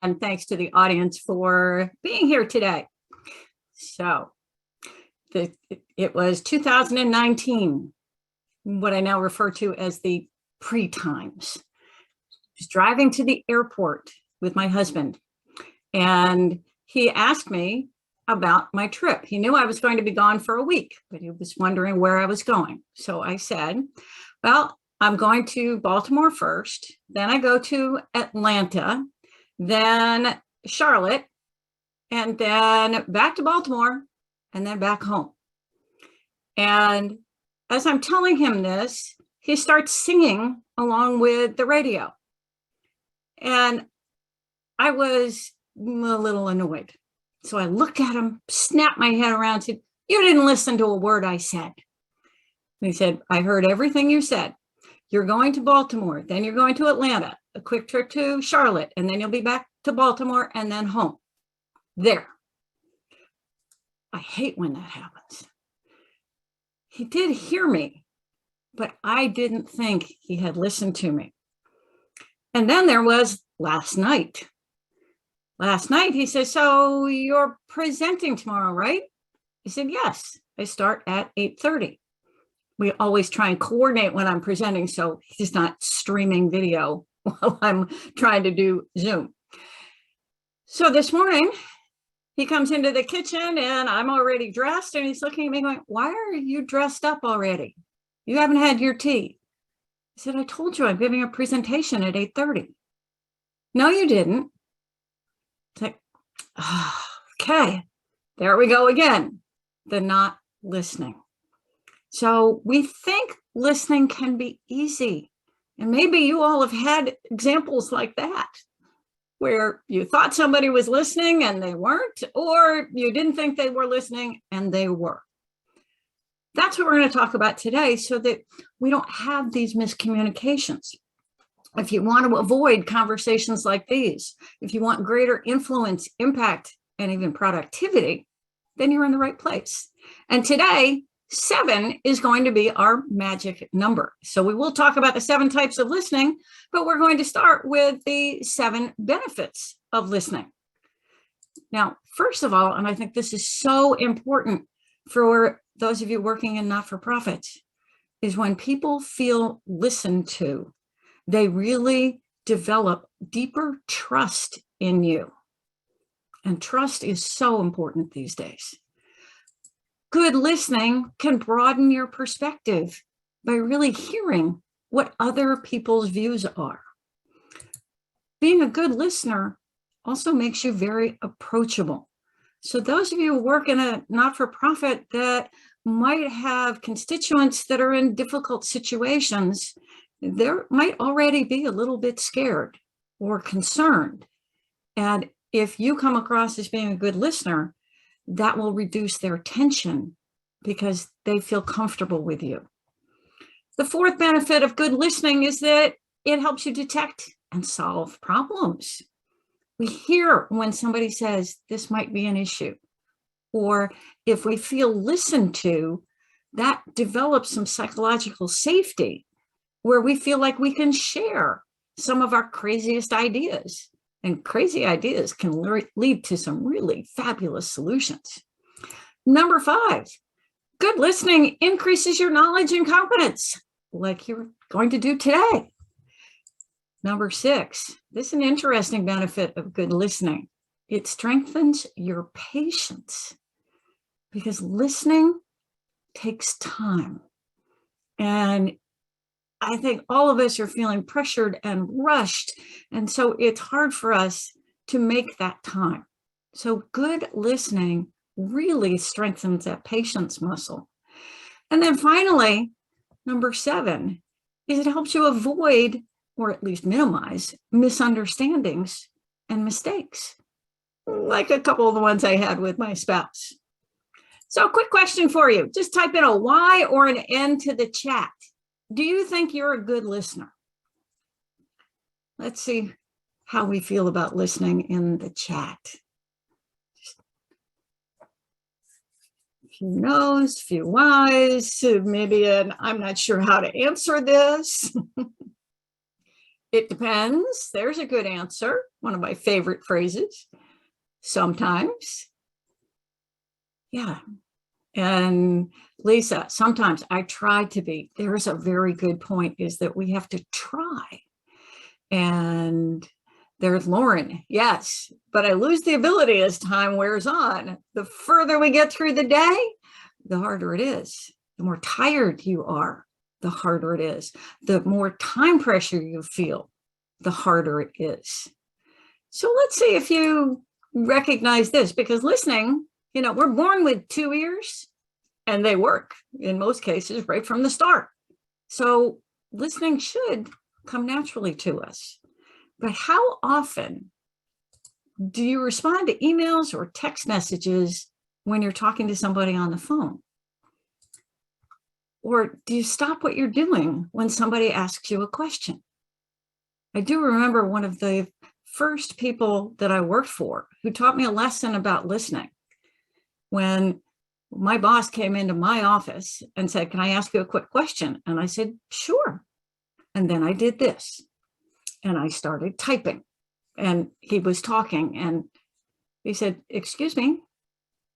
And thanks to the audience for being here today. So it was 2019, what I now refer to as the pre-times. I was driving to the airport with my husband, and he asked me about my trip. He knew I was going to be gone for a week, but he was wondering where I was going. So I said, well, I'm going to Baltimore first, then I go to Atlanta, then Charlotte, and then back to Baltimore, and then back home. And as I'm telling him this, he starts singing along with the radio. And I was a little annoyed. So I looked at him, snapped my head around, and said, "You didn't listen to a word I said." And he said, "I heard everything you said. You're going to Baltimore, then you're going to Atlanta, a quick trip to Charlotte, and then you'll be back to Baltimore and then home." There. I hate when that happens. He did hear me, but I didn't think he had listened to me. And then there was last night. Last night, he says, "So you're presenting tomorrow, right?" I said, "Yes, I start at 8:30. We always try and coordinate when I'm presenting, so he's not streaming video while I'm trying to do Zoom. So this morning, he comes into the kitchen and I'm already dressed, and he's looking at me going, "Why are you dressed up already? You haven't had your tea." I said, "I told you I'm giving a presentation at 8:30. "No, you didn't." It's like, oh, okay, there we go again, the not listening. So we think listening can be easy. And maybe you all have had examples like that, where you thought somebody was listening and they weren't, or you didn't think they were listening and they were. That's what we're going to talk about today, so that we don't have these miscommunications. If you want to avoid conversations like these, if you want greater influence, impact, and even productivity, then you're in the right place. And today, 7 is going to be our magic number. So we will talk about the 7 types of listening, but we're going to start with the 7 benefits of listening. Now, first of all, and I think this is so important for those of you working in not-for-profits, is when people feel listened to, they really develop deeper trust in you. And trust is so important these days. Good listening can broaden your perspective by really hearing what other people's views are. Being a good listener also makes you very approachable. So those of you who work in a not-for-profit that might have constituents that are in difficult situations, they might already be a little bit scared or concerned. And if you come across as being a good listener, that will reduce their tension because they feel comfortable with you. The 4th benefit of good listening is that it helps you detect and solve problems. We hear when somebody says, "This might be an issue." Or if we feel listened to, that develops some psychological safety where we feel like we can share some of our craziest ideas. And crazy ideas can lead to some really fabulous solutions. Number 5, good listening increases your knowledge and competence, like you're going to do today. Number 6, this is an interesting benefit of good listening. It strengthens your patience, because listening takes time. And I think all of us are feeling pressured and rushed. And so it's hard for us to make that time. So good listening really strengthens that patience muscle. And then finally, number 7 is it helps you avoid, or at least minimize, misunderstandings and mistakes, like a couple of the ones I had with my spouse. So a quick question for you. Just type in a Y or an N to the chat. Do you think you're a good listener? Let's see how we feel about listening in the chat. A few no's, a few Y's, maybe an I'm not sure how to answer this. It depends. There's a good answer. One of my favorite phrases. Sometimes. Yeah. And Lisa, sometimes I try to be. There's a very good point, is that we have to try. And there's Lauren. Yes, but I lose the ability as time wears on. The further we get through the day, the harder it is. The more tired you are, the harder it is. The more time pressure you feel, the harder it is. So let's see if you recognize this, because listening, we're born with 2 ears and they work in most cases right from the start. So listening should come naturally to us. But how often do you respond to emails or text messages when you're talking to somebody on the phone? Or do you stop what you're doing when somebody asks you a question? I do remember one of the first people that I worked for who taught me a lesson about listening. When my boss came into my office and said, "Can I ask you a quick question?" And I said, "Sure." And then I did this. And I started typing, and he was talking, and he said, "Excuse me."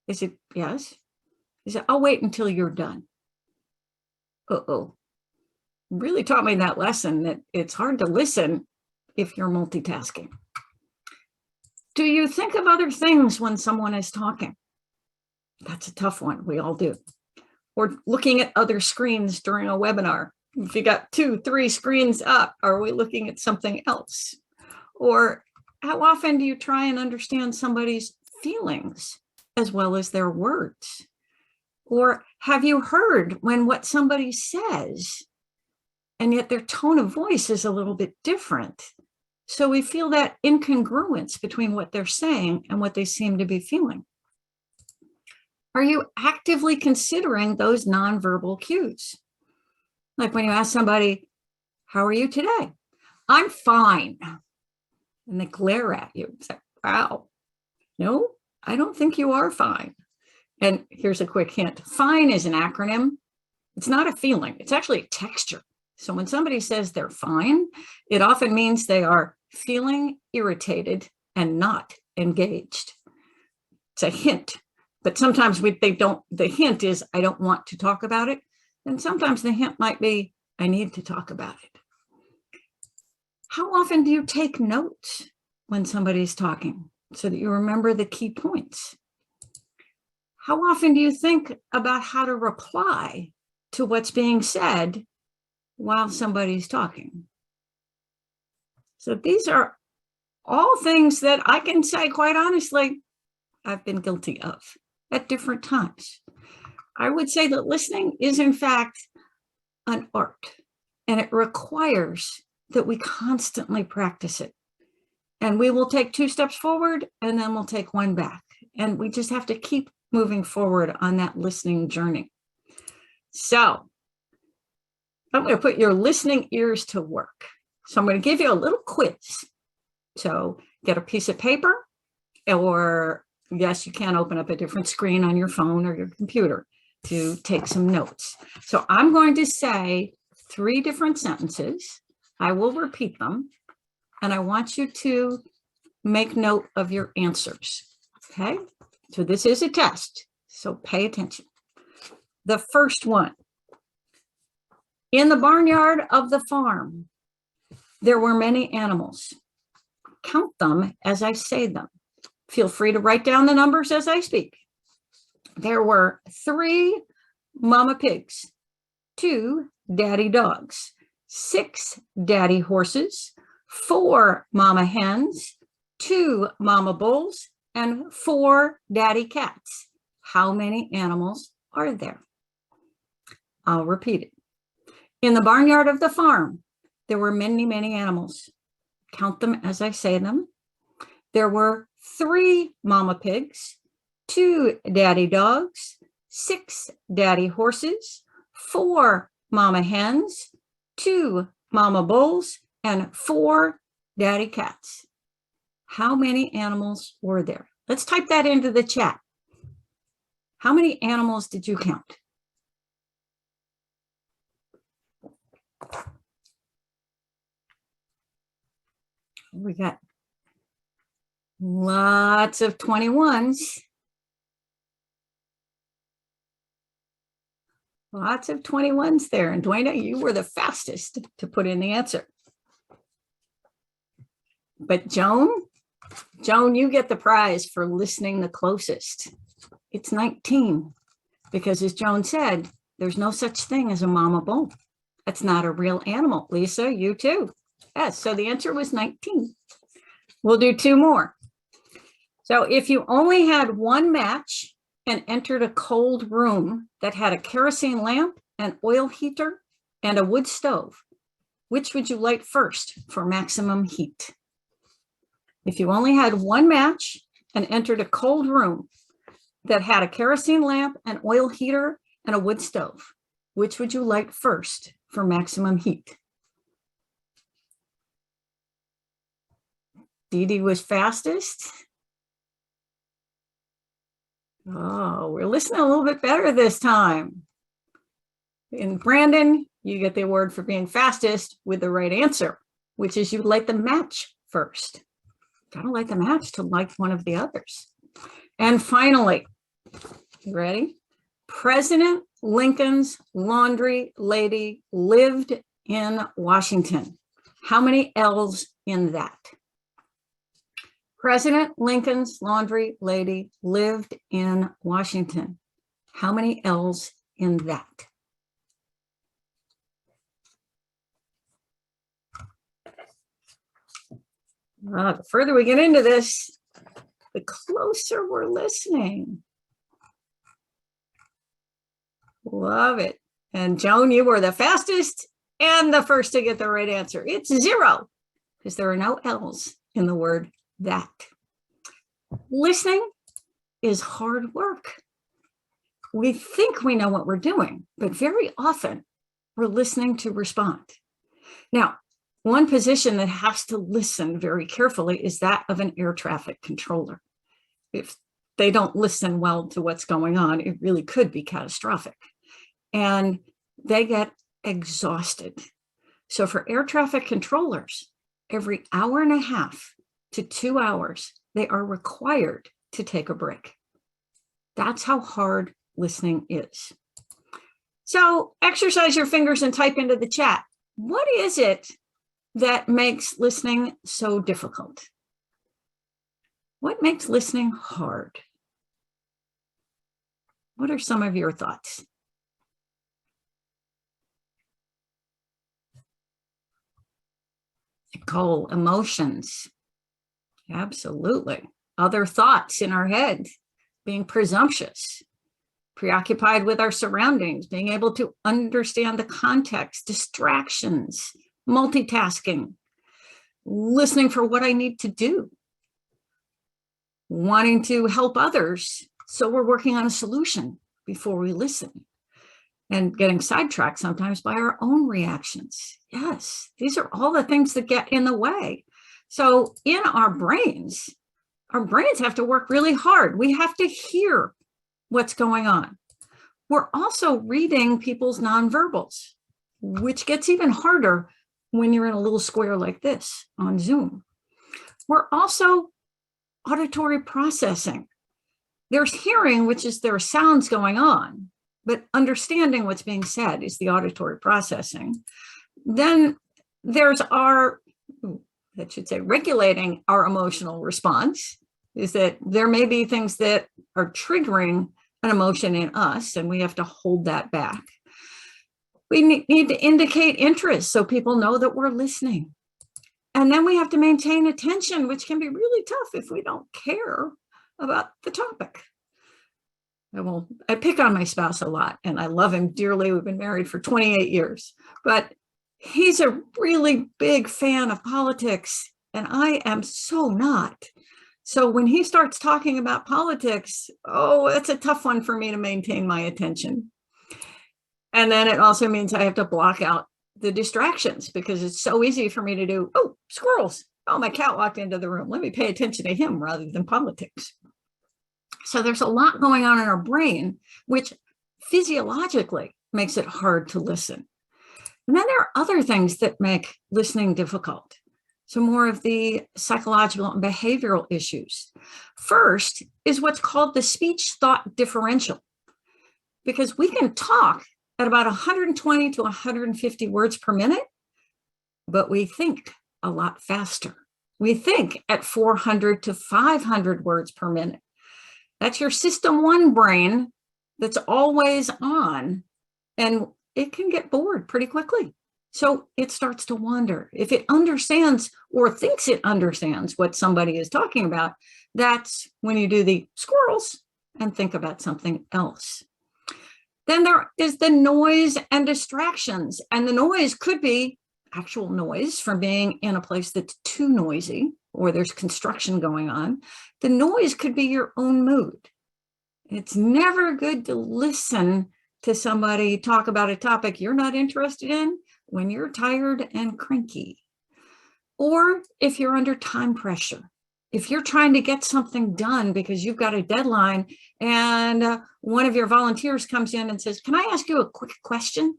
I said, "Yes." He said, "I'll wait until you're done." Uh-oh. Really taught me that lesson, that it's hard to listen if you're multitasking. Do you think of other things when someone is talking? That's a tough one. We all do. Or looking at other screens during a webinar. If you got 2, 3 screens up, are we looking at something else? Or how often do you try and understand somebody's feelings as well as their words? Or have you heard when what somebody says, and yet their tone of voice is a little bit different? So we feel that incongruence between what they're saying and what they seem to be feeling. Are you actively considering those nonverbal cues? Like when you ask somebody, "How are you today?" "I'm fine." And they glare at you. It's like, wow, no, I don't think you are fine. And here's a quick hint. FINE is an acronym. It's not a feeling. It's actually a texture. So when somebody says they're fine, it often means they are feeling irritated and not engaged. It's a hint. But sometimes the hint is, I don't want to talk about it. And sometimes the hint might be, I need to talk about it. How often do you take notes when somebody's talking so that you remember the key points? How often do you think about how to reply to what's being said while somebody's talking? So these are all things that I can say, quite honestly, I've been guilty of at different times. I would say that listening is, in fact, an art, and it requires that we constantly practice it. And we will take 2 steps forward, and then we'll take 1 back. And we just have to keep moving forward on that listening journey. So I'm going to put your listening ears to work. So I'm going to give you a little quiz. So get a piece of paper, or yes, you can open up a different screen on your phone or your computer to take some notes. So I'm going to say 3 different sentences. I will repeat them, and I want you to make note of your answers. Okay? So this is a test, so pay attention. The first one. In the barnyard of the farm, there were many animals. Count them as I say them. Feel free to write down the numbers as I speak. There were 3 mama pigs, 2 daddy dogs, 6 daddy horses, 4 mama hens, 2 mama bulls, and 4 daddy cats. How many animals are there? I'll repeat it. In the barnyard of the farm, there were many, many animals. Count them as I say them. There were 3 mama pigs, 2 daddy dogs, 6 daddy horses, 4 mama hens, 2 mama bulls, and 4 daddy cats. How many animals were there? Let's type that into the chat. How many animals did you count? We got lots of 21s. Lots of 21s there. And Dwayna, you were the fastest to put in the answer. But Joan, you get the prize for listening the closest. It's 19, because as Joan said, there's no such thing as a mama bull. That's not a real animal. Lisa, you too. Yes, so the answer was 19. We'll do 2 more. So if you only had one match and entered a cold room that had a kerosene lamp, an oil heater, and a wood stove, which would you light first for maximum heat? If you only had one match and entered a cold room that had a kerosene lamp, an oil heater, and a wood stove, which would you light first for maximum heat? Dee Dee was fastest. Oh, we're listening a little bit better this time. And Brandon, you get the award for being fastest with the right answer, which is you light the match first. Gotta light the match to light one of the others. And finally, you ready? President Lincoln's laundry lady lived in Washington. How many L's in that? President Lincoln's laundry lady lived in Washington. How many L's in that? The further we get into this, the closer we're listening. Love it. And Joan, you were the fastest and the first to get the right answer. It's 0, because there are no L's in the word that. Listening is hard work. We think we know what we're doing, but very often we're listening to respond. Now, one position that has to listen very carefully is that of an air traffic controller. If they don't listen well to what's going on, it really could be catastrophic. And they get exhausted. So for air traffic controllers, every hour and a half to 2 hours, they are required to take a break. That's how hard listening is. So exercise your fingers and type into the chat. What is it that makes listening so difficult? What makes listening hard? What are some of your thoughts? Nicole, emotions. Absolutely. Other thoughts in our head, being presumptuous, preoccupied with our surroundings, being able to understand the context, distractions, multitasking, listening for what I need to do, wanting to help others. So we're working on a solution before we listen, and getting sidetracked sometimes by our own reactions. Yes, these are all the things that get in the way. So in our brains have to work really hard. We have to hear what's going on. We're also reading people's nonverbals, which gets even harder when you're in a little square like this on Zoom. We're also auditory processing. There's hearing, which is there are sounds going on, but understanding what's being said is the auditory processing. Then there's regulating our emotional response, is that there may be things that are triggering an emotion in us, and we have to hold that back. We need to indicate interest so people know that we're listening. And then we have to maintain attention, which can be really tough if we don't care about the topic. I pick on my spouse a lot, and I love him dearly. We've been married for 28 years, but he's a really big fan of politics, and I am so not. So when he starts talking about politics, it's a tough one for me to maintain my attention. And then it also means I have to block out the distractions, because it's so easy for me to do, squirrels. My cat walked into the room. Let me pay attention to him rather than politics. So there's a lot going on in our brain, which physiologically makes it hard to listen. And then there are other things that make listening difficult. So more of the psychological and behavioral issues. First is what's called the speech-thought differential, because we can talk at about 120 to 150 words per minute, but we think a lot faster. We think at 400 to 500 words per minute. That's your system one brain that's always on, and it can get bored pretty quickly. So it starts to wander. If it understands or thinks it understands what somebody is talking about, that's when you do the squirrels and think about something else. Then there is the noise and distractions. And the noise could be actual noise from being in a place that's too noisy or there's construction going on. The noise could be your own mood. It's never good to listen to somebody talk about a topic you're not interested in when you're tired and cranky, or if you're under time pressure. If you're trying to get something done because you've got a deadline and one of your volunteers comes in and says, "Can I ask you a quick question?"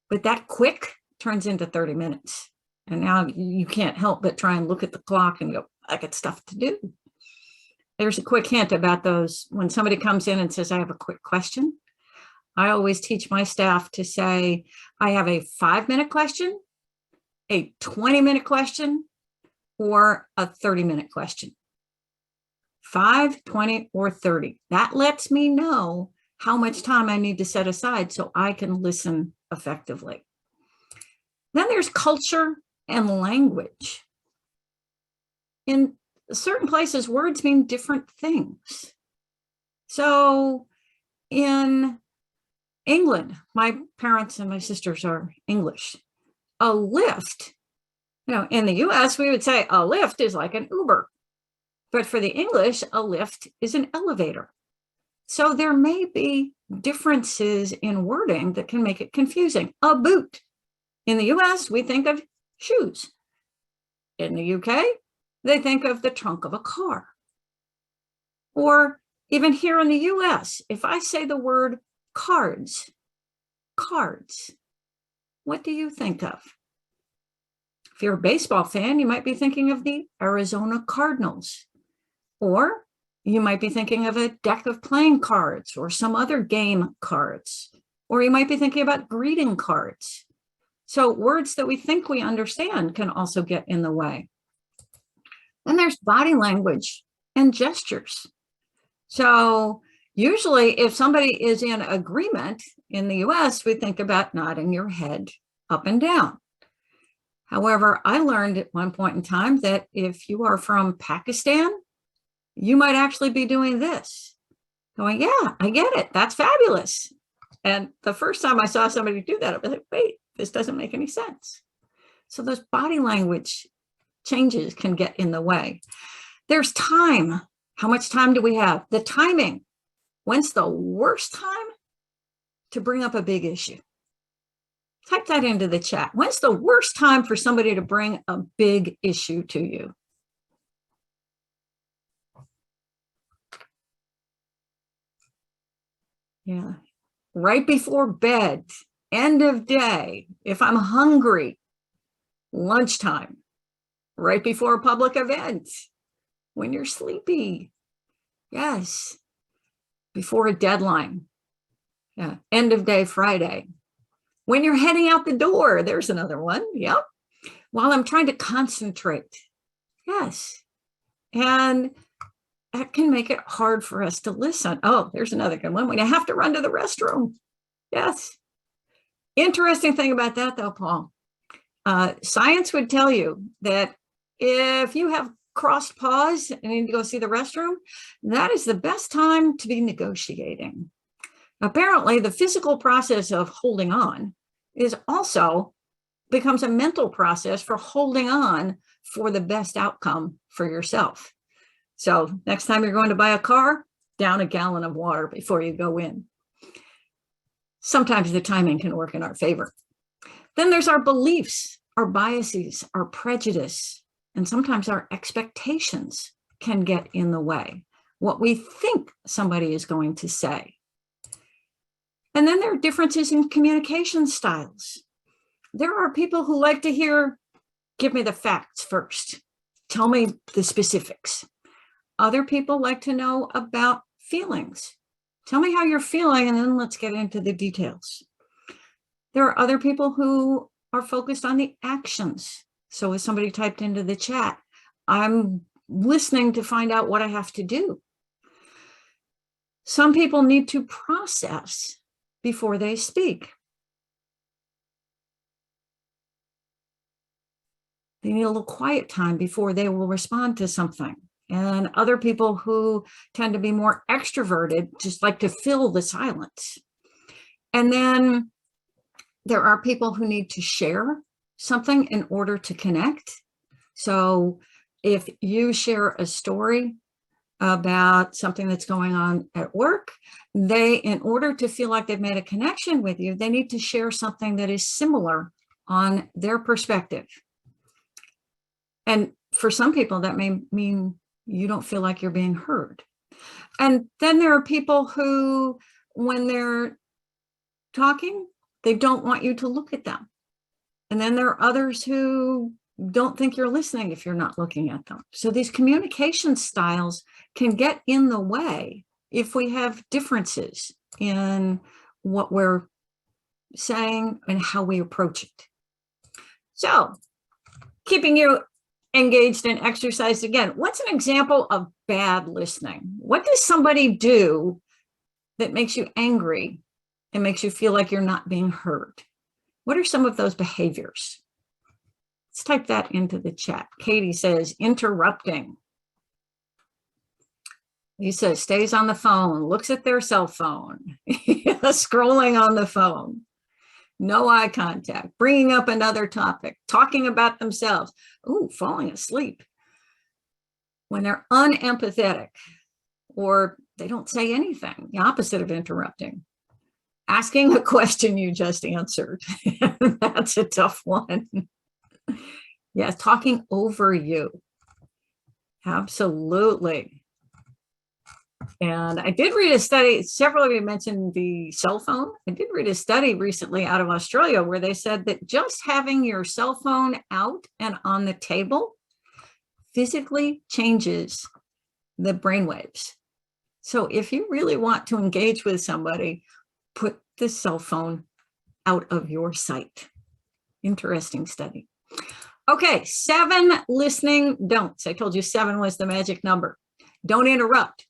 But that quick turns into 30 minutes. And now you can't help but try and look at the clock and go, "I got stuff to do." There's a quick hint about those. When somebody comes in and says, "I have a quick question," I always teach my staff to say, "I have a 5-minute question, a 20-minute question, or a 30-minute question." 5, 20, or 30. That lets me know how much time I need to set aside so I can listen effectively. Then there's culture and language. In certain places, words mean different things. So in England, my parents and my sisters are English. A lift, in the US, we would say a lift is like an Uber. But for the English, a lift is an elevator. So there may be differences in wording that can make it confusing. A boot. In the US, we think of shoes. In the UK, they think of the trunk of a car. Or even here in the US, if I say the word cards, what do you think of? If you're a baseball fan, you might be thinking of the Arizona Cardinals. Or you might be thinking of a deck of playing cards or some other game cards. Or you might be thinking about greeting cards. So words that we think we understand can also get in the way. Then there's body language and gestures. So usually if somebody is in agreement in the US, we think about nodding your head up and down. However, I learned at one point in time that if you are from Pakistan, you might actually be doing this, going, "Yeah, I get it. That's fabulous." And the first time I saw somebody do that, I was like, "Wait, this doesn't make any sense." So those body language changes can get in the way. There's time. How much time do we have? The timing. When's the worst time to bring up a big issue? Type that into the chat. When's the worst time for somebody to bring a big issue to you? Yeah. Right before bed, end of day, if I'm hungry, lunchtime, right before a public event, when you're sleepy. Yes. Before a deadline. Yeah. End of day Friday. When you're heading out the door, there's another one. Yep. While I'm trying to concentrate. Yes. And that can make it hard for us to listen. Oh, there's another good one. When you have to run to the restroom. Yes. Interesting thing about that, though, Paul. Science would tell you that if you have crossed paws and need to go see the restroom, that is the best time to be negotiating. Apparently, the physical process of holding on is also becomes a mental process for holding on for the best outcome for yourself. So next time you're going to buy a car, down a gallon of water before you go in. Sometimes the timing can work in our favor. Then there's our beliefs, our biases, our prejudice, and sometimes our expectations can get in the way. What we think somebody is going to say. And then there are differences in communication styles. There are people who like to hear give me the facts first. Tell me the specifics. Other people like to know about feelings. Tell me how you're feeling, and then let's get into the details. There are other people who are focused on the actions. So as somebody typed into the chat, I'm listening to find out what I have to do. Some people need to process before they speak. They need a little quiet time before they will respond to something. And other people who tend to be more extroverted just like to fill the silence. And then there are people who need to share something in order to connect. So if you share a story about something that's going on at work, in order to feel like they've made a connection with you, they need to share something that is similar on their perspective. And for some people, that may mean you don't feel like you're being heard. And then there are people who, when they're talking, they don't want you to look at them. And then there are others who don't think you're listening if you're not looking at them. So these communication styles can get in the way if we have differences in what we're saying and how we approach it. So keeping you engaged and exercised again, what's an example of bad listening? What does somebody do that makes you angry and makes you feel like you're not being heard? What are some of those behaviors? Let's type that into the chat. Katie says, interrupting. Lisa stays on the phone, looks at their cell phone, scrolling on the phone. No eye contact, bringing up another topic, talking about themselves. Ooh, falling asleep. When they're unempathetic or they don't say anything, the opposite of interrupting. Asking a question you just answered. That's a tough one. Yeah, talking over you. Absolutely. And I did read a study, several of you mentioned the cell phone. I did read a study recently out of Australia where they said that just having your cell phone out and on the table physically changes the brainwaves. So if you really want to engage with somebody, put the cell phone out of your sight. Interesting study. Okay, 7 listening don'ts. I told you 7 was the magic number. Don't interrupt.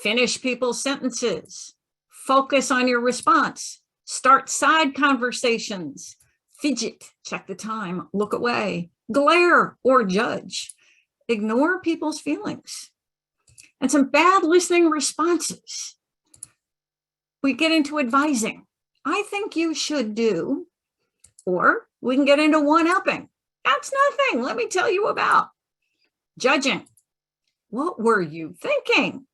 Finish people's sentences. Focus on your response. Start side conversations. Fidget, check the time, look away, glare or judge. Ignore people's feelings. And some bad listening responses. We get into advising. I think you should do, or we can get into one-upping. That's nothing. Let me tell you about. Judging. What were you thinking?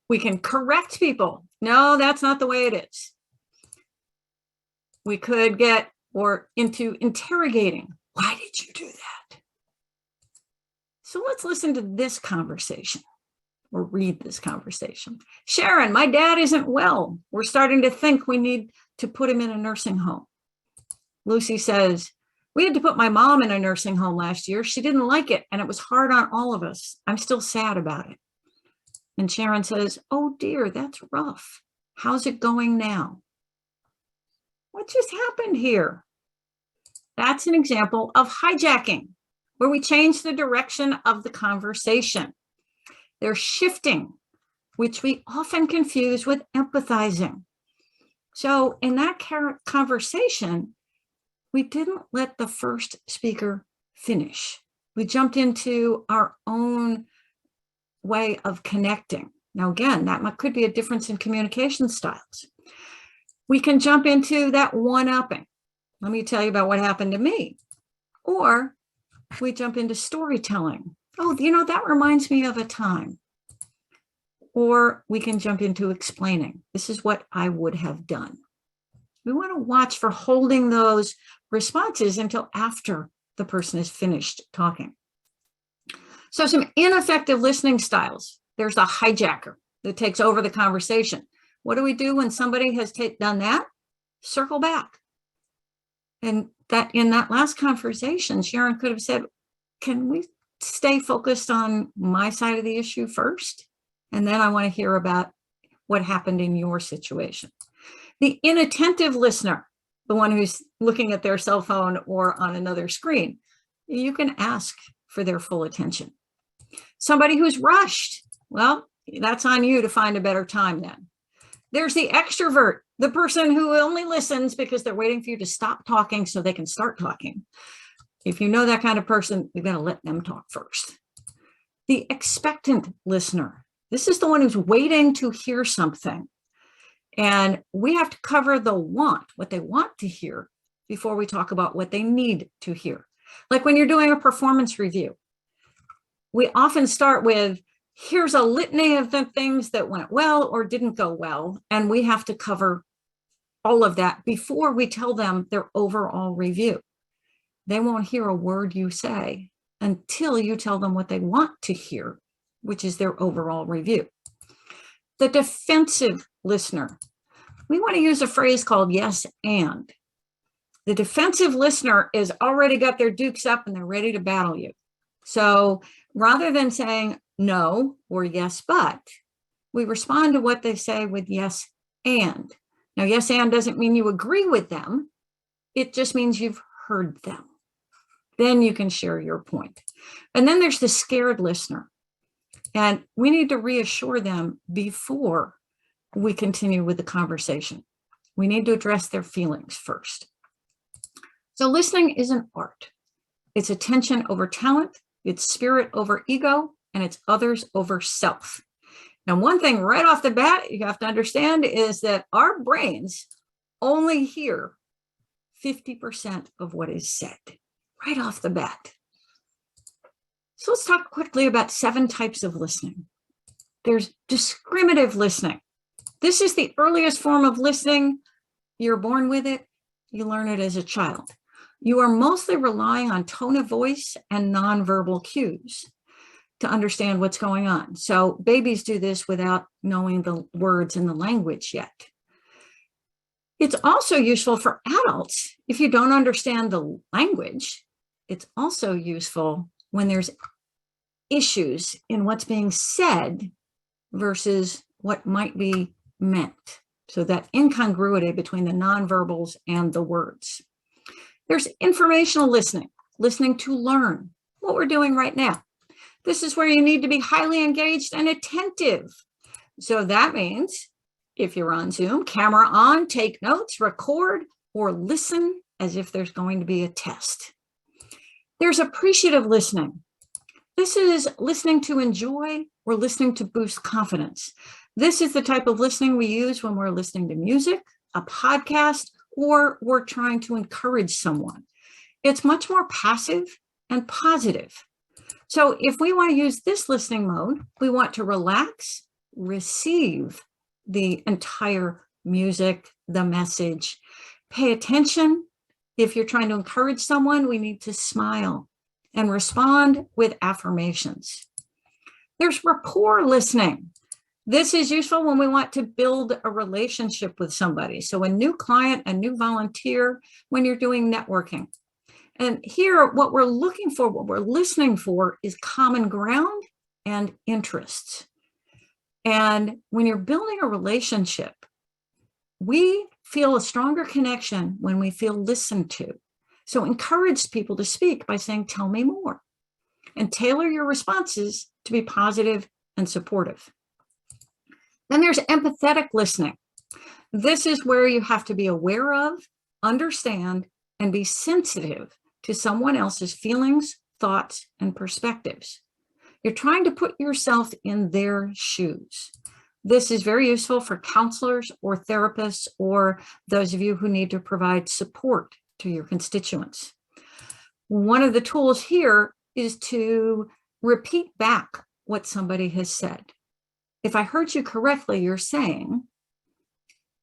We can correct people. No, that's not the way it is. We could get into interrogating. Why did you do that? So let's listen to this conversation or read this conversation. Sharon, my dad isn't well. We're starting to think we need to put him in a nursing home. Lucy says, we had to put my mom in a nursing home last year. She didn't like it, and it was hard on all of us. I'm still sad about it. And Sharon says, oh dear, that's rough. How's it going now? What just happened here? That's an example of hijacking, where we change the direction of the conversation. They're shifting, which we often confuse with empathizing. So in that conversation, we didn't let the first speaker finish. We jumped into our own way of connecting. Now, again, that could be a difference in communication styles. We can jump into that one-upping. Let me tell you about what happened to me. Or we jump into storytelling. Oh, that reminds me of a time. Or we can jump into explaining. This is what I would have done. We want to watch for holding those responses until after the person is finished talking. So some ineffective listening styles. There's a hijacker that takes over the conversation. What do we do when somebody has done that? Circle back And that in that last conversation, Sharon could have said, can we stay focused on my side of the issue first? And then I want to hear about what happened in your situation. The inattentive listener, the one who's looking at their cell phone or on another screen, you can ask for their full attention. Somebody who's rushed, well, that's on you to find a better time then. There's the extrovert, the person who only listens because they're waiting for you to stop talking so they can start talking. If you know that kind of person, you've got to let them talk first. The expectant listener, this is the one who's waiting to hear something. And we have to cover the want, what they want to hear, before we talk about what they need to hear. Like when you're doing a performance review, we often start with, here's a litany of the things that went well or didn't go well. And we have to cover all of that before we tell them their overall review. They won't hear a word you say until you tell them what they want to hear, which is their overall review. The defensive listener, we want to use a phrase called yes and. The defensive listener is already got their dukes up and they're ready to battle you. So rather than saying no or yes, but, we respond to what they say with yes and. Now, yes and doesn't mean you agree with them. It just means you've heard them. Then you can share your point. And then there's the scared listener. And we need to reassure them before we continue with the conversation. We need to address their feelings first. So listening is an art. It's attention over talent, it's spirit over ego, and it's others over self. Now, one thing right off the bat you have to understand is that our brains only hear 50% of what is said, right off the bat. So let's talk quickly about 7 types of listening. There's discriminative listening. This is the earliest form of listening. You're born with it. You learn it as a child. You are mostly relying on tone of voice and nonverbal cues to understand what's going on. So babies do this without knowing the words and the language yet. It's also useful for adults if you don't understand the language. It's also useful when there's issues in what's being said versus what might be meant. So that incongruity between the nonverbals and the words. There's informational listening, listening to learn, what we're doing right now. This is where you need to be highly engaged and attentive. So that means if you're on Zoom, camera on, take notes, record, or listen as if there's going to be a test. There's appreciative listening. This is listening to enjoy or listening to boost confidence. This is the type of listening we use when we're listening to music, a podcast, or we're trying to encourage someone. It's much more passive and positive. So if we want to use this listening mode, we want to relax, receive the entire music, the message, pay attention. If you're trying to encourage someone, we need to smile and respond with affirmations. There's rapport listening. This is useful when we want to build a relationship with somebody. So a new client, a new volunteer, when you're doing networking. And here, what we're looking for, what we're listening for is common ground and interests. And when you're building a relationship, we feel a stronger connection when we feel listened to. So encourage people to speak by saying, tell me more, and tailor your responses to be positive and supportive. Then there's empathetic listening. This is where you have to be aware of, understand, and be sensitive to someone else's feelings, thoughts, and perspectives. You're trying to put yourself in their shoes. This is very useful for counselors or therapists or those of you who need to provide support to your constituents. One of the tools here is to repeat back what somebody has said. If I heard you correctly, you're saying,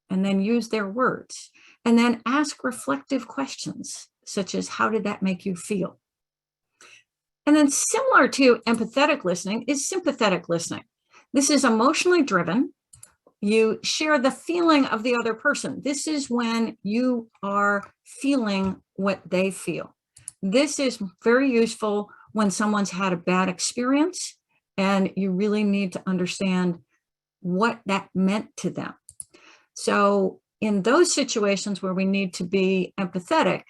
and then use their words, and then ask reflective questions, such as, how did that make you feel? And then similar to empathetic listening is sympathetic listening. This is emotionally driven. You share the feeling of the other person. This is when you are feeling what they feel. This is very useful when someone's had a bad experience and you really need to understand what that meant to them. So in those situations where we need to be empathetic,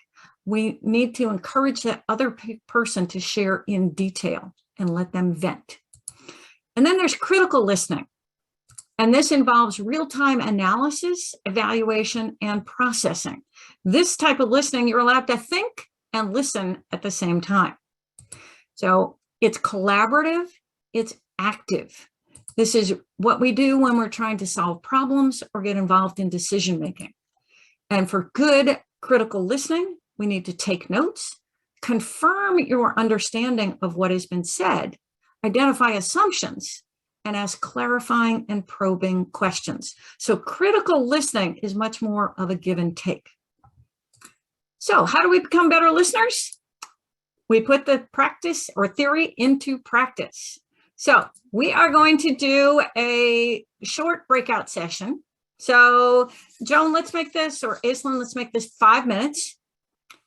we need to encourage that other person to share in detail and let them vent. And then there's critical listening. And this involves real-time analysis, evaluation, and processing. This type of listening, you're allowed to think and listen at the same time. So it's collaborative, it's active. This is what we do when we're trying to solve problems or get involved in decision-making. And for good critical listening, we need to take notes, confirm your understanding of what has been said, identify assumptions, and ask clarifying and probing questions. So critical listening is much more of a give and take. So how do we become better listeners? We put the practice or theory into practice. So we are going to do a short breakout session. So Joan, let's make this, or Aislinn, let's make this 5 minutes.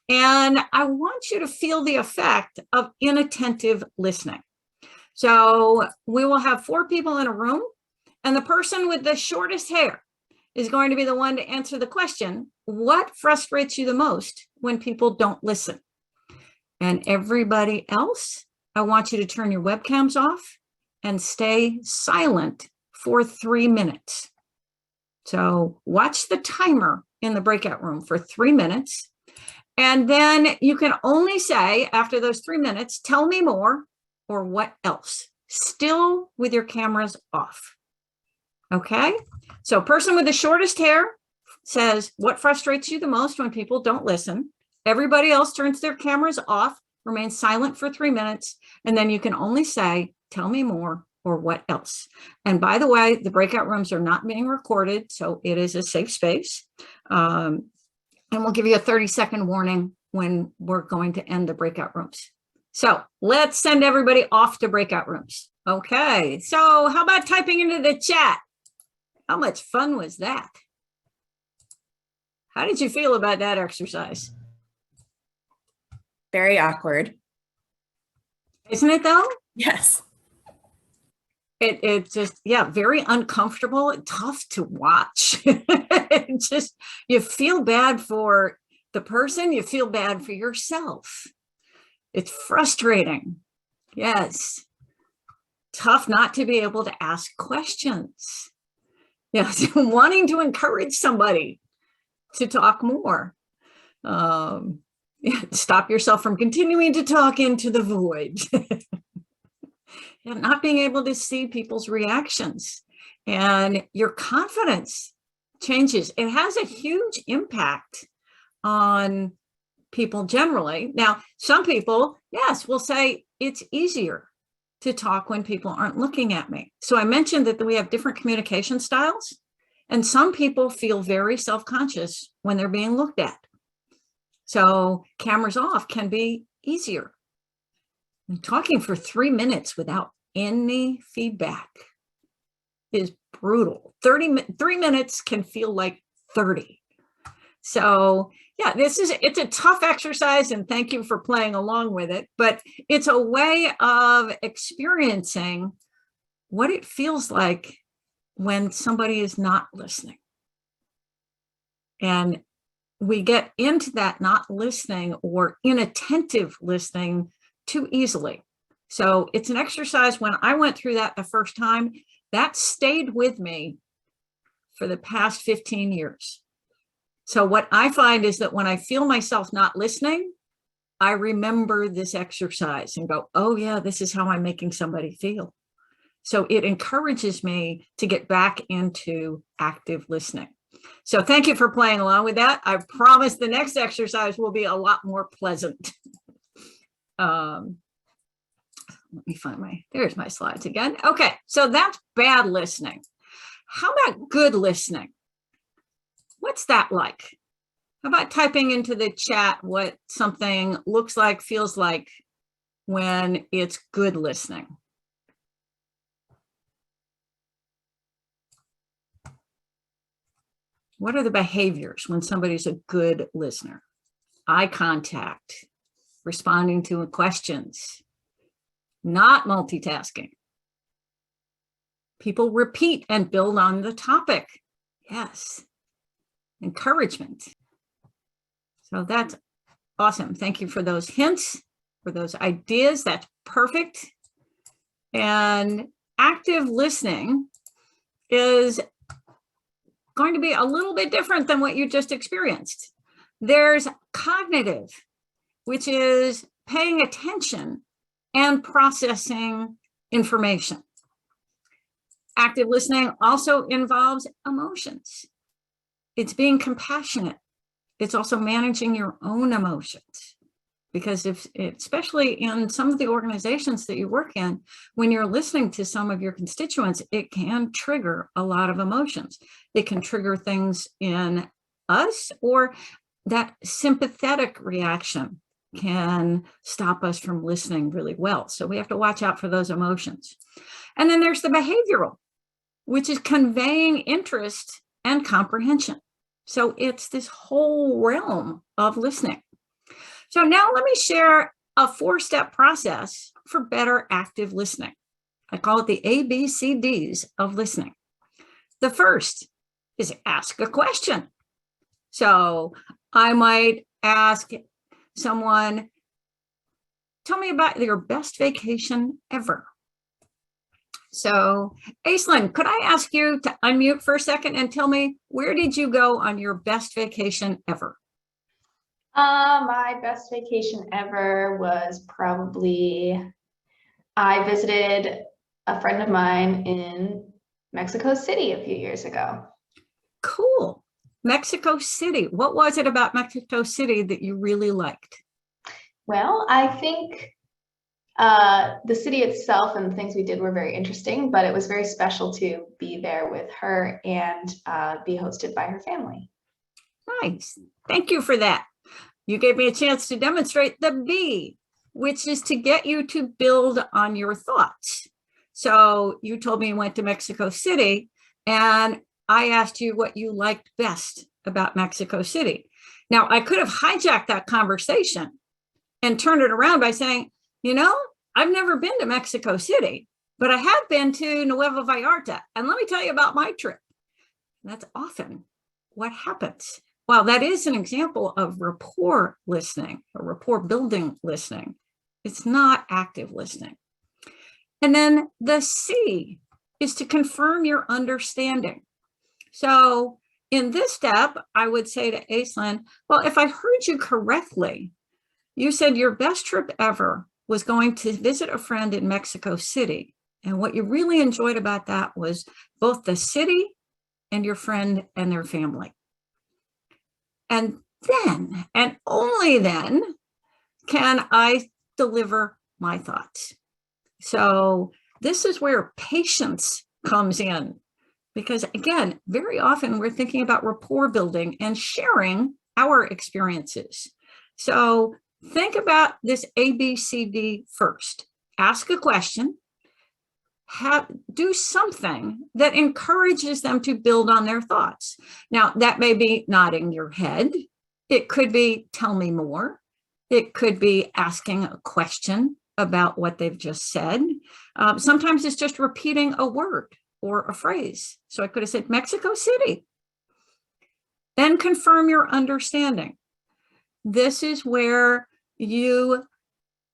And I want you to feel the effect of inattentive listening. So we will have 4 people in a room, and the person with the shortest hair is going to be the one to answer the question, what frustrates you the most when people don't listen? And everybody else, I want you to turn your webcams off and stay silent for 3 minutes. So watch the timer in the breakout room for 3 minutes. And then you can only say after those 3 minutes, tell me more, or what else, still with your cameras off. Okay, so person with the shortest hair says, what frustrates you the most when people don't listen? Everybody else turns their cameras off, remains silent for 3 minutes, and then you can only say, tell me more, or what else. And by the way, the breakout rooms are not being recorded, so it is a safe space. And we'll give you a 30-second warning when we're going to end the breakout rooms. So let's send everybody off to breakout rooms. Okay, so how about typing into the chat? How much fun was that? How did you feel about that exercise? Very awkward. Isn't it though? Yes. It just, yeah, very uncomfortable, tough to watch. It just, you feel bad for the person, you feel bad for yourself. It's frustrating. Yes. Tough not to be able to ask questions. Yes, wanting to encourage somebody to talk more. Stop yourself from continuing to talk into the void. And not being able to see people's reactions. And your confidence changes. It has a huge impact on people generally. Now, some people, yes, will say it's easier to talk when people aren't looking at me. So I mentioned that we have different communication styles, and some people feel very self-conscious when they're being looked at. So cameras off can be easier. And talking for 3 minutes without any feedback is brutal. 3 minutes can feel like 30. So yeah, it's a tough exercise, and thank you for playing along with it, but it's a way of experiencing what it feels like when somebody is not listening. And we get into that not listening or inattentive listening too easily. So it's an exercise. When I went through that the first time, that stayed with me for the past 15 years. So what I find is that when I feel myself not listening, I remember this exercise and go, oh yeah, this is how I'm making somebody feel. So it encourages me to get back into active listening. So thank you for playing along with that. I promise the next exercise will be a lot more pleasant. Let me find there's my slides again. Okay, so that's bad listening. How about good listening? What's that like? How about typing into the chat what something looks like, feels like when it's good listening? What are the behaviors when somebody's a good listener? eye contact, responding to questions, not multitasking. People repeat and build on the topic. Yes. Encouragement. So that's awesome. Thank you for those hints, for those ideas. That's perfect. And active listening is going to be a little bit different than what you just experienced. There's cognitive, which is paying attention and processing information. Active listening also involves emotions. It's being compassionate. It's also managing your own emotions. Because especially in some of the organizations that you work in, when you're listening to some of your constituents, it can trigger a lot of emotions. It can trigger things in us, or that sympathetic reaction can stop us from listening really well. So we have to watch out for those emotions. And then there's the behavioral, which is conveying interest and comprehension. So it's this whole realm of listening. So now let me share a 4-step process for better active listening. I call it the ABCDs of listening. The first is ask a question. So I might ask someone, tell me about your best vacation ever. So Aislinn, could I ask you to unmute for a second and tell me, where did you go on your best vacation ever? My best vacation ever was probably, I visited a friend of mine in Mexico City a few years ago. Cool. Mexico City. What was it about Mexico City that you really liked? Well, I think the city itself and the things we did were very interesting, but it was very special to be there with her and be hosted by her family. Nice. Thank you for that. You gave me a chance to demonstrate the B, which is to get you to build on your thoughts. So you told me you went to Mexico City, and I asked you what you liked best about Mexico City. Now, I could have hijacked that conversation and turned it around by saying, you know, I've never been to Mexico City, but I have been to Nueva Vallarta. And let me tell you about my trip. And that's often what happens. Well, that is an example of rapport listening or rapport building listening. It's not active listening. And then the C is to confirm your understanding. So in this step, I would say to Aislinn, well, if I heard you correctly, you said your best trip ever was going to visit a friend in Mexico City. And what you really enjoyed about that was both the city and your friend and their family. And then, and only then, can I deliver my thoughts. So this is where patience comes in. Because again, very often we're thinking about rapport building and sharing our experiences. So think about this ABCD first. Ask a question. Do something that encourages them to build on their thoughts. Now, that may be nodding your head. It could be, tell me more. It could be asking a question about what they've just said. Sometimes it's just repeating a word or a phrase. So I could have said, Mexico City. Then confirm your understanding. This is where you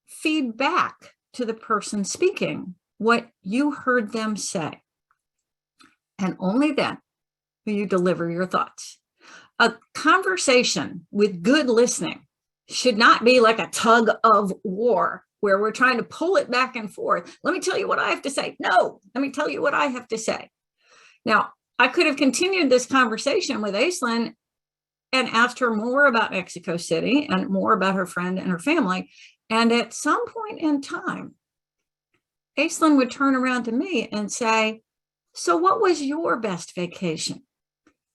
feed back to the person speaking what you heard them say. And only then will you deliver your thoughts. A conversation with good listening should not be like a tug of war where we're trying to pull it back and forth. Let me tell you what I have to say. No, let me tell you what I have to say. Now, I could have continued this conversation with Aislinn and asked her more about Mexico City and more about her friend and her family. And at some point in time, Aislinn would turn around to me and say, so what was your best vacation?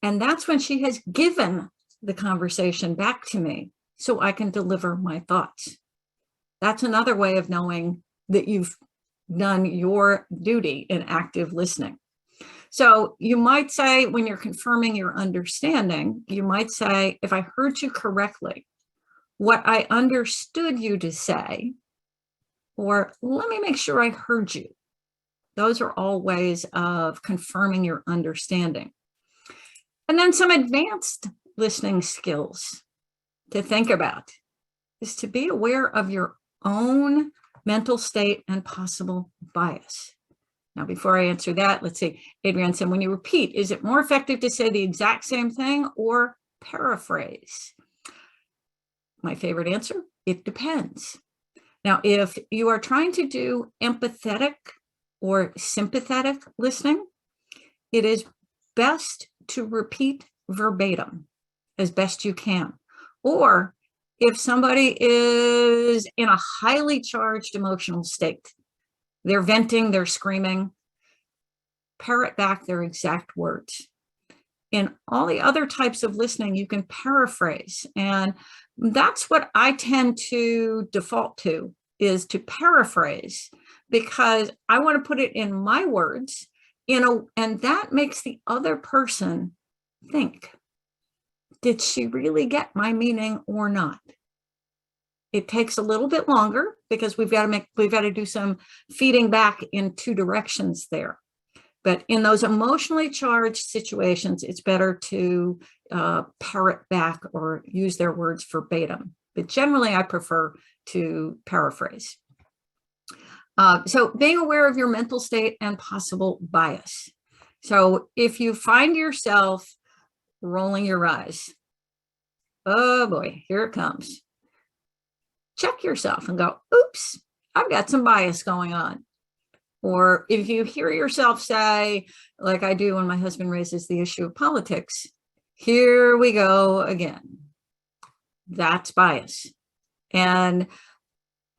And that's when she has given the conversation back to me so I can deliver my thoughts. That's another way of knowing that you've done your duty in active listening. So you might say, when you're confirming your understanding, you might say, if I heard you correctly, what I understood you to say, or let me make sure I heard you. Those are all ways of confirming your understanding. And then some advanced listening skills to think about is to be aware of your own mental state and possible bias. Now, before I answer that, let's see, Adrienne said, when you repeat, is it more effective to say the exact same thing or paraphrase? My favorite answer, it depends. Now, if you are trying to do empathetic or sympathetic listening, it is best to repeat verbatim as best you can. Or if somebody is in a highly charged emotional state, they're venting, they're screaming, parrot back their exact words. In all the other types of listening, you can paraphrase. And that's what I tend to default to, is to paraphrase, because I want to put it in my words, and that makes the other person think, did she really get my meaning or not? It takes a little bit longer because we've got to do some feeding back in two directions there. But in those emotionally charged situations, it's better to parrot back or use their words verbatim. But generally, I prefer to paraphrase. So being aware of your mental state and possible bias. So if you find yourself rolling your eyes, oh boy, here it comes. Check yourself and go, oops, I've got some bias going on. Or if you hear yourself say, like I do when my husband raises the issue of politics, here we go again. That's bias. And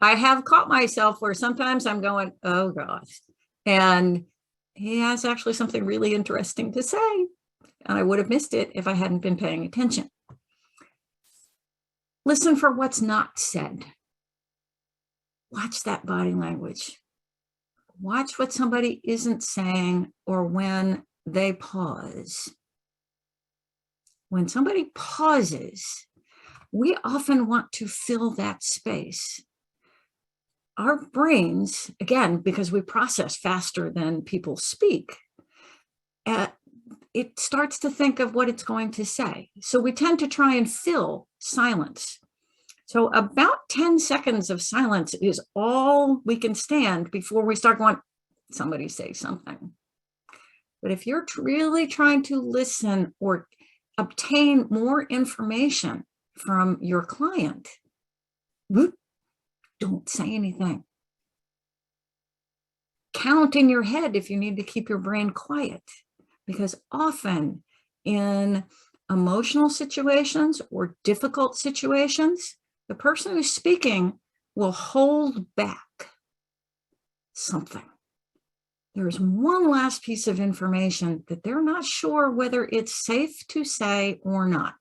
I have caught myself where sometimes I'm going, oh gosh. And he has actually something really interesting to say. And I would have missed it if I hadn't been paying attention. Listen for what's not said. Watch that body language. Watch what somebody isn't saying or when they pause. When somebody pauses, we often want to fill that space. Our brains, again, because we process faster than people speak, it starts to think of what it's going to say. So we tend to try and fill silence. So about 10 seconds of silence is all we can stand before we start going, somebody say something. But if you're really trying to listen or obtain more information from your client, don't say anything. Count in your head if you need to keep your brain quiet, because often in emotional situations or difficult situations, the person who's speaking will hold back something. There's one last piece of information that they're not sure whether it's safe to say or not.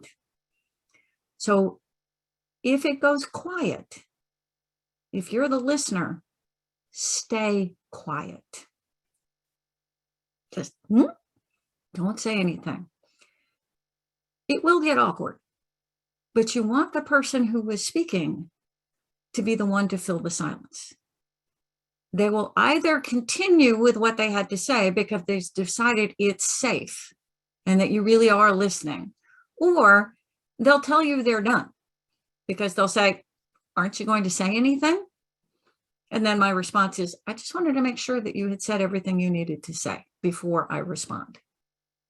So if it goes quiet, if you're the listener, stay quiet. Just don't say anything. It will get awkward, but you want the person who was speaking to be the one to fill the silence. They will either continue with what they had to say because they've decided it's safe and that you really are listening, or they'll tell you they're done because they'll say, aren't you going to say anything? And then my response is, I just wanted to make sure that you had said everything you needed to say before I respond.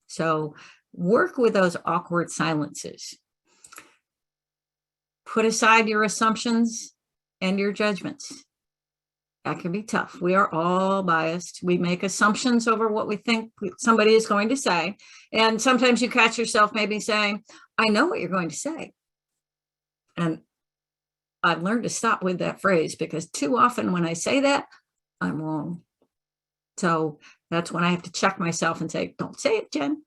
So work with those awkward silences. Put aside your assumptions and your judgments. That can be tough. We are all biased. We make assumptions over what we think somebody is going to say. And sometimes you catch yourself maybe saying, I know what you're going to say. And I've learned to stop with that phrase because too often when I say that, I'm wrong. So that's when I have to check myself and say, don't say it, Jen.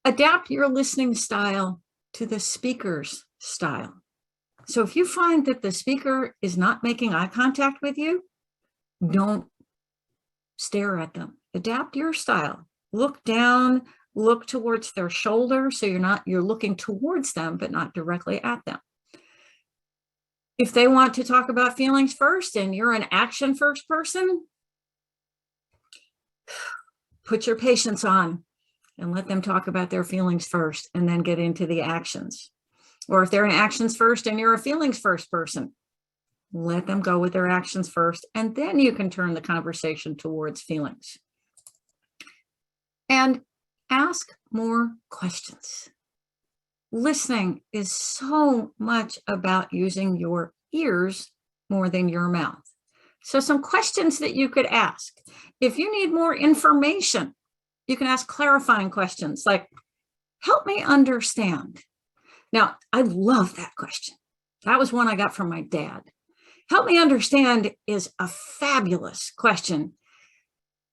Adapt your listening style to the speaker's style. So if you find that the speaker is not making eye contact with you, don't stare at them. Adapt your style. Look down, look towards their shoulder. So you're looking towards them, but not directly at them. If they want to talk about feelings first and you're an action first person, put your patience on and let them talk about their feelings first and then get into the actions. Or if they're in actions first and you're a feelings first person, let them go with their actions first, and then you can turn the conversation towards feelings. And ask more questions. Listening is so much about using your ears more than your mouth. So some questions that you could ask. If you need more information, you can ask clarifying questions like, help me understand. Now, I love that question. That was one I got from my dad. Help me understand is a fabulous question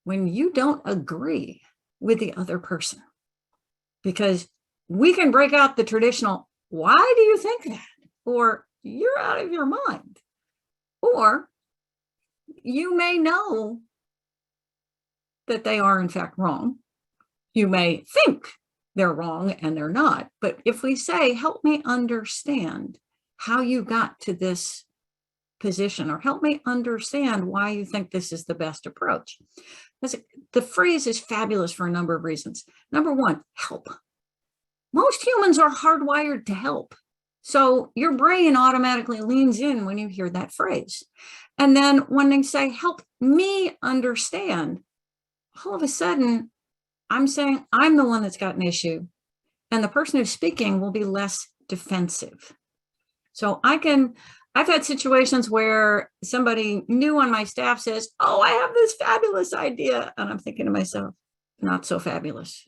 when you don't agree with the other person, because we can break out the traditional, why do you think that? Or you're out of your mind. Or you may know that they are in fact wrong. You may think they're wrong and they're not. But if we say, help me understand how you got to this position, or help me understand why you think this is the best approach. The phrase is fabulous for a number of reasons. Number one, help. Most humans are hardwired to help. So your brain automatically leans in when you hear that phrase. And then when they say, help me understand, all of a sudden, I'm saying I'm the one that's got an issue, and the person who's speaking will be less defensive. So I've had situations where somebody new on my staff says, oh, I have this fabulous idea. And I'm thinking to myself, not so fabulous.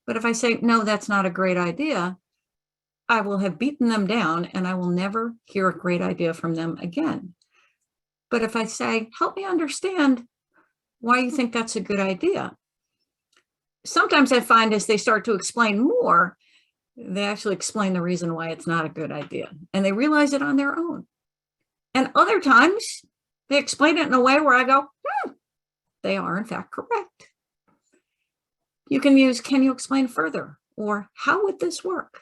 But if I say, no, that's not a great idea, I will have beaten them down and I will never hear a great idea from them again. But if I say, help me understand why you think that's a good idea, sometimes I find as they start to explain more, they actually explain the reason why it's not a good idea, and they realize it on their own. And other times they explain it in a way where I go, they are in fact correct. You can use, can you explain further? Or how would this work?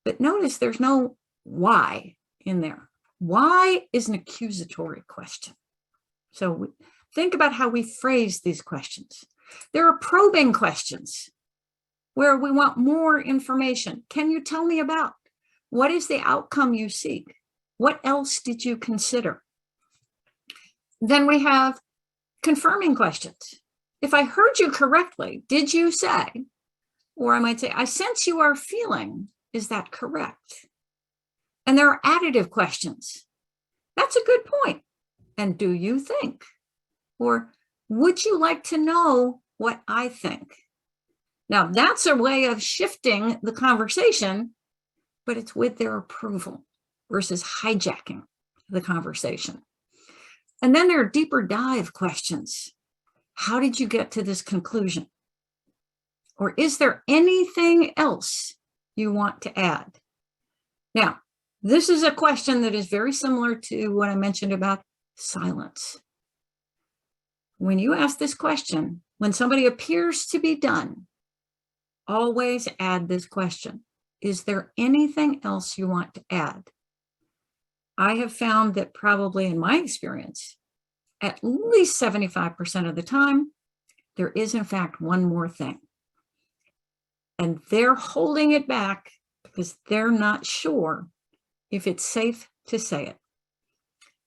But notice there's no why in there. Why is an accusatory question. So think about how we phrase these questions. There are probing questions where we want more information. Can you tell me about? What is the outcome you seek? What else did you consider? Then we have confirming questions. If I heard you correctly, did you say, or I might say, I sense you are feeling, is that correct? And there are additive questions. That's a good point. And do you think? Or would you like to know what I think? Now, that's a way of shifting the conversation, but it's with their approval versus hijacking the conversation. And then there are deeper dive questions. How did you get to this conclusion? Or is there anything else you want to add? Now, this is a question that is very similar to what I mentioned about silence. When you ask this question, when somebody appears to be done, always add this question. Is there anything else you want to add? I have found that probably in my experience, at least 75% of the time, there is in fact one more thing. And they're holding it back because they're not sure if it's safe to say it.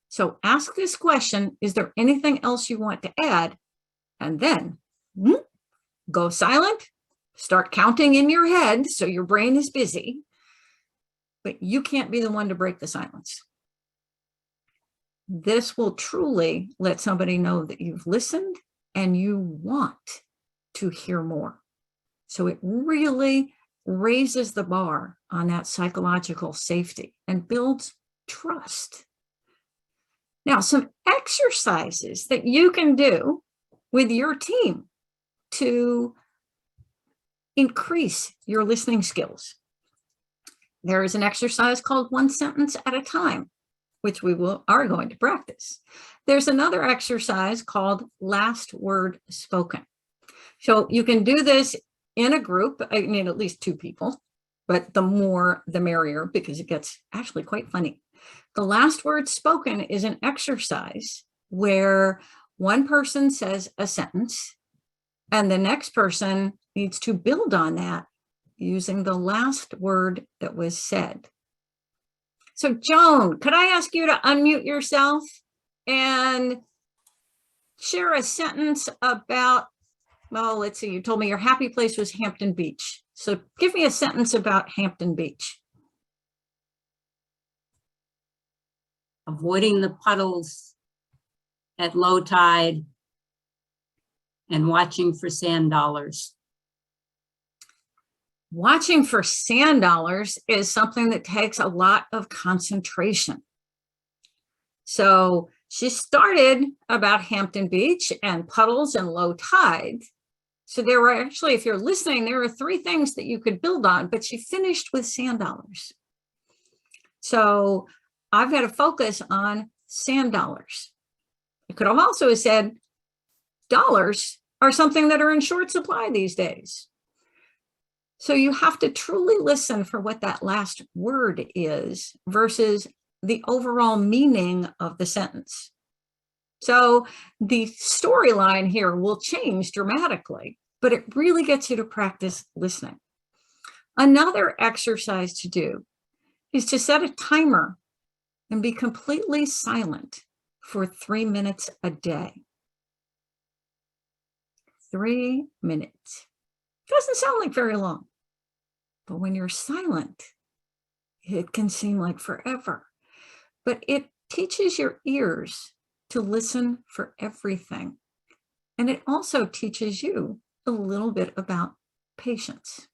So ask this question, is there anything else you want to add? And then go silent, start counting in your head so your brain is busy, but you can't be the one to break the silence. This will truly let somebody know that you've listened and you want to hear more. So it really raises the bar on that psychological safety and builds trust. Now, some exercises that you can do with your team to increase your listening skills. There is an exercise called 1 sentence at a time, which we are going to practice. There's another exercise called last word spoken. So you can do this in a group. I need at least 2 people, but the more the merrier, because it gets actually quite funny. The last word spoken is an exercise where one person says a sentence and the next person needs to build on that using the last word that was said. So Joan, could I ask you to unmute yourself and share a sentence about, well, let's see, you told me your happy place was Hampton Beach. So give me a sentence about Hampton Beach. Avoiding the puddles at low tide and watching for sand dollars. Watching for sand dollars is something that takes a lot of concentration. So she started about Hampton Beach and puddles and low tide. So there were actually, if you're listening, there are 3 things that you could build on, but she finished with sand dollars. So I've got to focus on sand dollars. I could have also said dollars are something that are in short supply these days. So you have to truly listen for what that last word is versus the overall meaning of the sentence. So the storyline here will change dramatically, but it really gets you to practice listening. Another exercise to do is to set a timer and be completely silent for 3 minutes a day. 3 minutes. Doesn't sound like very long, but when you're silent, it can seem like forever. But it teaches your ears to listen for everything. And it also teaches you a little bit about patience.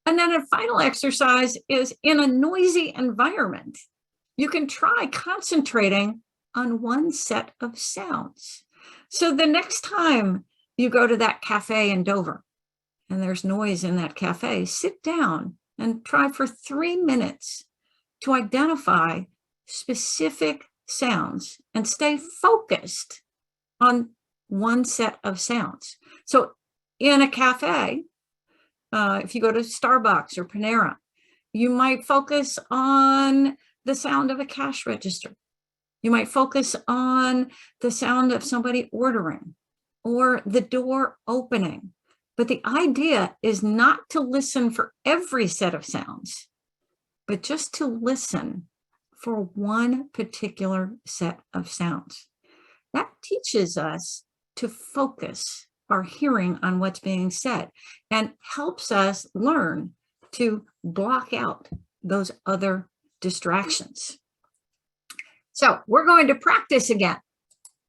And then a final exercise is in a noisy environment, you can try concentrating on one set of sounds. So the next time you go to that cafe in Dover and there's noise in that cafe, sit down and try for 3 minutes to identify specific sounds and stay focused on one set of sounds. So in a cafe, if you go to Starbucks or Panera, you might focus on the sound of a cash register. You might focus on the sound of somebody ordering or the door opening. But the idea is not to listen for every set of sounds, but just to listen for one particular set of sounds. That teaches us to focus our hearing on what's being said and helps us learn to block out those other distractions. So we're going to practice again,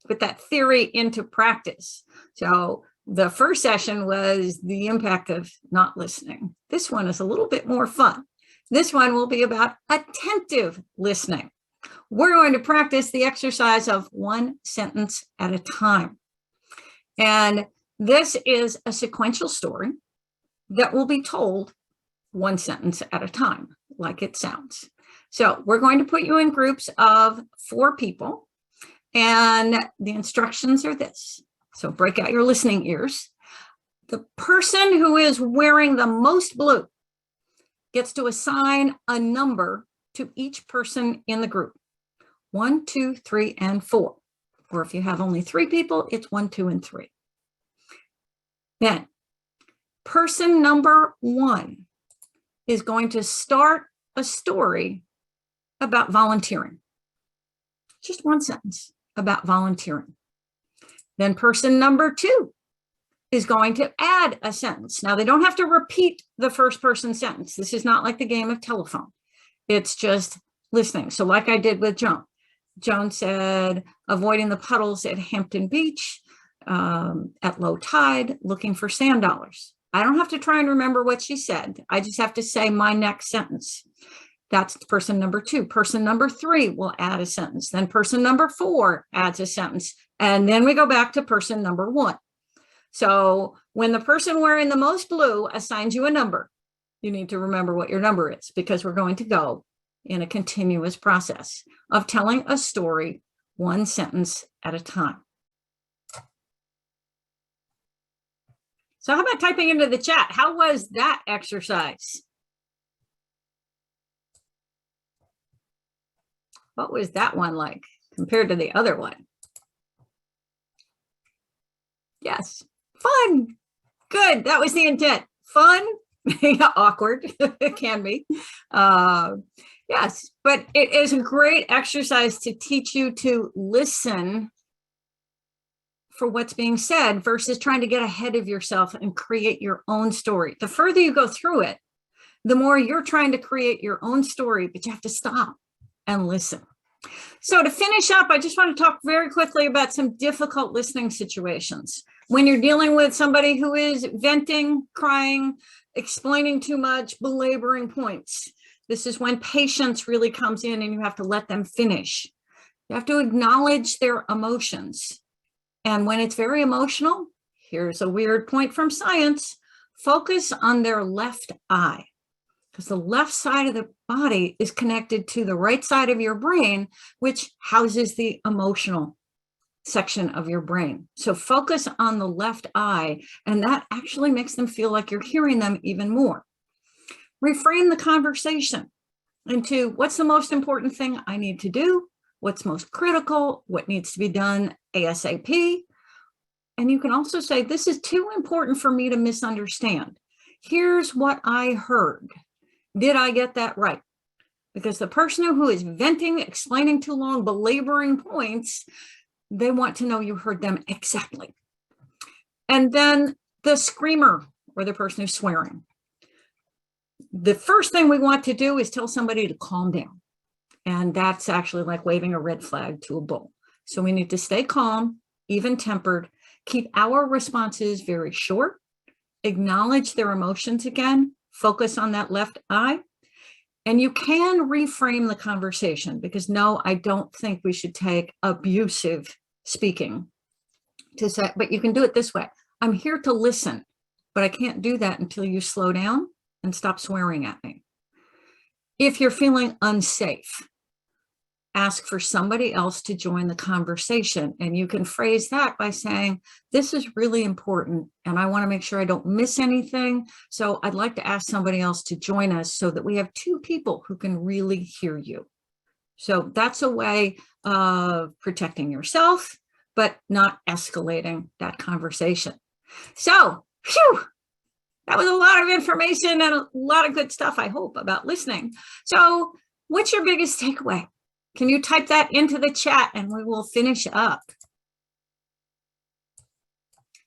put that theory into practice. So the first session was the impact of not listening. This one is a little bit more fun. This one will be about attentive listening. We're going to practice the exercise of one sentence at a time. And this is a sequential story that will be told one sentence at a time, like it sounds. So we're going to put you in groups of 4 people, and the instructions are this. So break out your listening ears. The person who is wearing the most blue gets to assign a number to each person in the group. 1, 2, 3, and 4. Or if you have only 3 people, it's 1, 2, and 3. Then person number 1 is going to start a story about volunteering. Just one sentence about volunteering. Then person number 2 is going to add a sentence. Now, they don't have to repeat the first person sentence. This is not like the game of telephone. It's just listening. So like I did with Joan. Joan said, avoiding the puddles at Hampton Beach at low tide, looking for sand dollars. I don't have to try and remember what she said. I just have to say my next sentence. That's person number 2. Person number 3 will add a sentence. Then person number 4 adds a sentence. And then we go back to person number 1. So when the person wearing the most blue assigns you a number, you need to remember what your number is, because we're going to go in a continuous process of telling a story one sentence at a time. So how about typing into the chat? How was that exercise? What was that one like compared to the other one? Yes, fun. Good. That was the intent. Fun, awkward, it can be. Yes, but it is a great exercise to teach you to listen for what's being said versus trying to get ahead of yourself and create your own story. The further you go through it, the more you're trying to create your own story, but you have to stop and listen. So to finish up, I just want to talk very quickly about some difficult listening situations. When you're dealing with somebody who is venting, crying, explaining too much, belaboring points, this is when patience really comes in and you have to let them finish. You have to acknowledge their emotions. And when it's very emotional, here's a weird point from science, focus on their left eye, because the left side of the body is connected to the right side of your brain, which houses the emotional section of your brain. So focus on the left eye, and that actually makes them feel like you're hearing them even more. Reframe the conversation into what's the most important thing I need to do, what's most critical, what needs to be done ASAP. And you can also say, this is too important for me to misunderstand. Here's what I heard. Did I get that right? Because the person who is venting, explaining too long, belaboring points, they want to know you heard them exactly. And then the screamer, or the person who's swearing. The first thing we want to do is tell somebody to calm down. And that's actually like waving a red flag to a bull. So we need to stay calm, even-tempered, keep our responses very short, acknowledge their emotions again, focus on that left eye. And you can reframe the conversation, because no, I don't think we should take abusive speaking to say, but you can do it this way. I'm here to listen, but I can't do that until you slow down and stop swearing at me. If you're feeling unsafe, ask for somebody else to join the conversation. And you can phrase that by saying, this is really important and I want to make sure I don't miss anything. So I'd like to ask somebody else to join us so that we have two people who can really hear you. So that's a way of protecting yourself, but not escalating that conversation. So, phew, that was a lot of information and a lot of good stuff, I hope, about listening. So what's your biggest takeaway? Can you type that into the chat and we will finish up?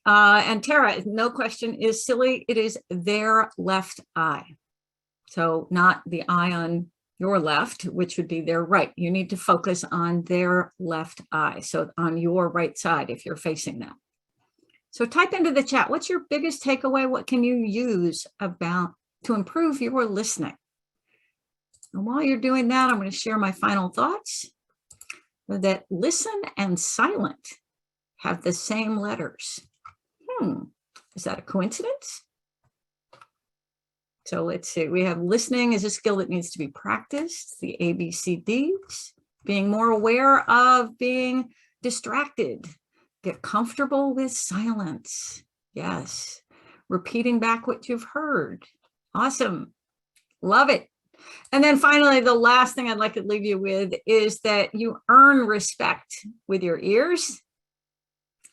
And Tara, no question is silly. It is their left eye. So not the eye on your left, which would be their right. You need to focus on their left eye. So on your right side, if you're facing them. So type into the chat, what's your biggest takeaway? What can you use to improve your listening? And while you're doing that, I'm going to share my final thoughts, that listen and silent have the same letters. Is that a coincidence? So let's see, we have listening is a skill that needs to be practiced, the ABCDs, being more aware of being distracted, get comfortable with silence. Yes. Repeating back what you've heard. Awesome. Love it. And then finally, the last thing I'd like to leave you with is that you earn respect with your ears.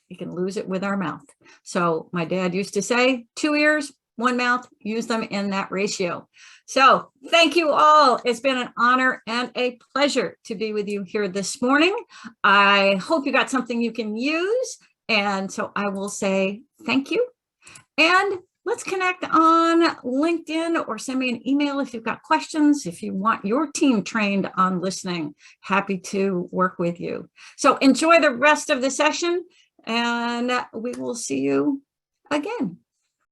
You can lose it with our mouth. So my dad used to say, 2 ears, 1 mouth, use them in that ratio. So thank you all. It's been an honor and a pleasure to be with you here this morning. I hope you got something you can use. And so I will say thank you. And let's connect on LinkedIn or send me an email if you've got questions. If you want your team trained on listening, happy to work with you. So enjoy the rest of the session and we will see you again.